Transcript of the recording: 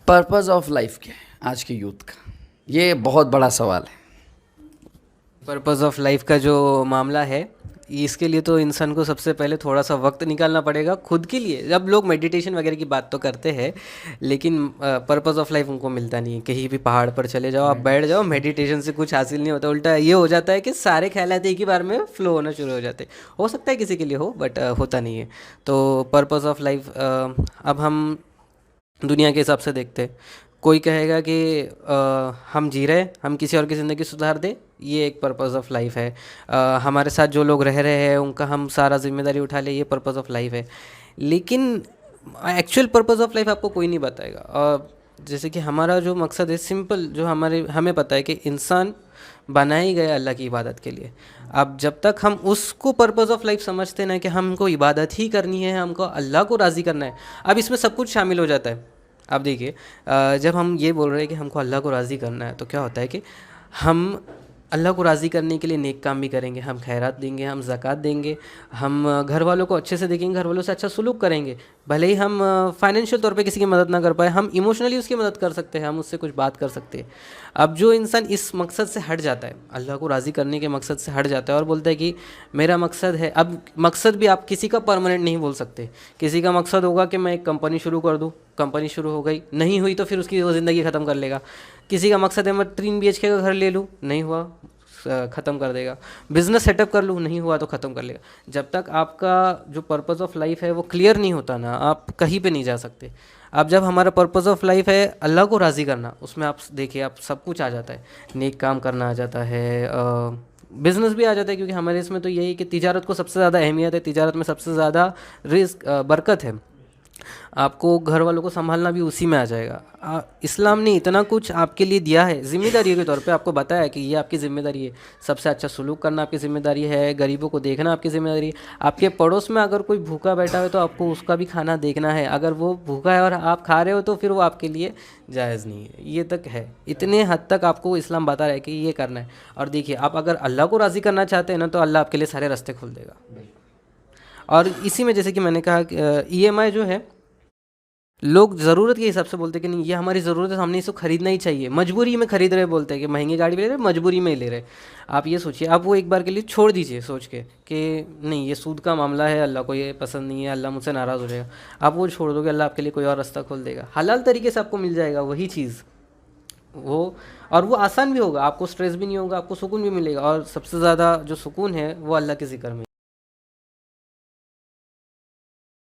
Purpose of life क्या है आज के यूथ का? ये बहुत बड़ा सवाल है। पर्पस ऑफ लाइफ का जो मामला है, इसके लिए तो इंसान को सबसे पहले थोड़ा सा वक्त निकालना पड़ेगा खुद के लिए। जब लोग मेडिटेशन वगैरह की बात तो करते हैं, लेकिन पर्पस ऑफ लाइफ उनको मिलता नहीं है। कहीं भी पहाड़ पर चले जाओ, आप बैठ जाओ, मेडिटेशन से कुछ हासिल नहीं होता। उल्टा ये हो जाता है कि सारे ख्यालात एक ही बार में फ्लो होना शुरू हो जाते हैं। हो सकता है किसी के लिए हो, बट होता नहीं है। तो पर्पस ऑफ लाइफ, अब हम दुनिया के हिसाब से देखते हैं। कोई कहेगा कि हम जी रहे हैं, हम किसी और की ज़िंदगी सुधार दें, ये एक पर्पस ऑफ लाइफ है। हमारे साथ जो लोग रह रहे हैं उनका हम सारा जिम्मेदारी उठा ले, ये पर्पस ऑफ लाइफ है। लेकिन एक्चुअल पर्पस ऑफ लाइफ आपको कोई नहीं बताएगा। और जैसे कि हमारा जो मकसद है सिंपल, जो हमारे हमें पता है कि इंसान बना ही गया अल्लाह की इबादत के लिए। अब जब तक हम उसको पर्पस ऑफ लाइफ समझते ना कि हमको इबादत ही करनी है, हमको अल्लाह को राज़ी करना है, अब इसमें सब कुछ शामिल हो जाता है। अब देखिए, जब हम ये बोल रहे हैं कि हमको अल्लाह को राज़ी करना है, तो क्या होता है कि हम अल्लाह को राज़ी करने के लिए नेक काम भी करेंगे, हम खैरात देंगे, हम ज़कात देंगे, हम घर वालों को अच्छे से देखेंगे, घर वालों से अच्छा सलूक करेंगे। भले ही हम फाइनेंशियल तौर पे किसी की मदद ना कर पाए, हम इमोशनली उसकी मदद कर सकते हैं, हम उससे कुछ बात कर सकते हैं। अब जो इंसान इस मकसद से हट जाता है, अल्लाह को राज़ी करने के मकसद से हट जाता है और बोलता है कि मेरा मकसद है, अब मकसद भी आप किसी का परमानेंट नहीं बोल सकते। किसी का मकसद होगा कि मैं एक कंपनी शुरू कर दूँ, कंपनी शुरू हो गई, नहीं हुई तो फिर उसकी वो ज़िंदगी ख़त्म कर लेगा। किसी का मकसद है मैं 3 BHK का घर ले लूँ, नहीं हुआ ख़त्म कर देगा। बिज़नेस सेटअप कर लूँ, नहीं हुआ तो ख़त्म कर लेगा। जब तक आपका जो पर्पस ऑफ लाइफ है वो क्लियर नहीं होता ना, आप कहीं पे नहीं जा सकते। अब जब हमारा पर्पस ऑफ लाइफ है अल्लाह को राज़ी करना, उसमें आप देखिए, आप सब कुछ आ जाता है। नेक काम करना आ जाता है, बिज़नेस भी आ जाता है, क्योंकि हमारे इसमें तो यही कि तिजारत को सबसे ज़्यादा अहमियत है, तिजारत में सबसे ज़्यादा रिस्क, बरकत है। आपको घर वालों को संभालना भी उसी में आ जाएगा। इस्लाम ने इतना कुछ आपके लिए दिया है, ज़िम्मेदारी के तौर पे आपको बताया है कि ये आपकी ज़िम्मेदारी है। सबसे अच्छा सलूक करना आपकी ज़िम्मेदारी है, गरीबों को देखना आपकी ज़िम्मेदारी है। आपके पड़ोस में अगर कोई भूखा बैठा है तो आपको उसका भी खाना देखना है। अगर वो भूखा है और आप खा रहे हो तो फिर वो आपके लिए जायज़ नहीं है। ये तक है, इतने हद तक आपको इस्लाम बता रहा है कि ये करना है। और देखिए, आप अगर अल्लाह को राज़ी करना चाहते हैं ना, तो अल्लाह आपके लिए सारे रास्ते खोल देगा। और इसी में जैसे कि मैंने कहा, EMI जो है, लोग ज़रूरत के हिसाब से बोलते हैं कि नहीं ये हमारी ज़रूरत है, हमने इसको खरीदना ही चाहिए, मजबूरी में खरीद रहे, बोलते हैं कि महंगी गाड़ी भी ले रहे, मजबूरी में ही ले रहे। आप ये सोचिए, आप वो एक बार के लिए छोड़ दीजिए सोच के कि नहीं ये सूद का मामला है, अल्लाह को ये पसंद नहीं है, अल्लाह मुझसे नाराज़ हो जाएगा। आप वो छोड़ दोगे, अल्लाह आपके लिए कोई और रास्ता खोल देगा, हलाल तरीके से आपको मिल जाएगा वही चीज़ वो। और वो आसान भी होगा, आपको स्ट्रेस भी नहीं होगा, आपको सुकून भी मिलेगा। और सबसे ज़्यादा जो सुकून है वो अल्लाह के ज़िक्र में।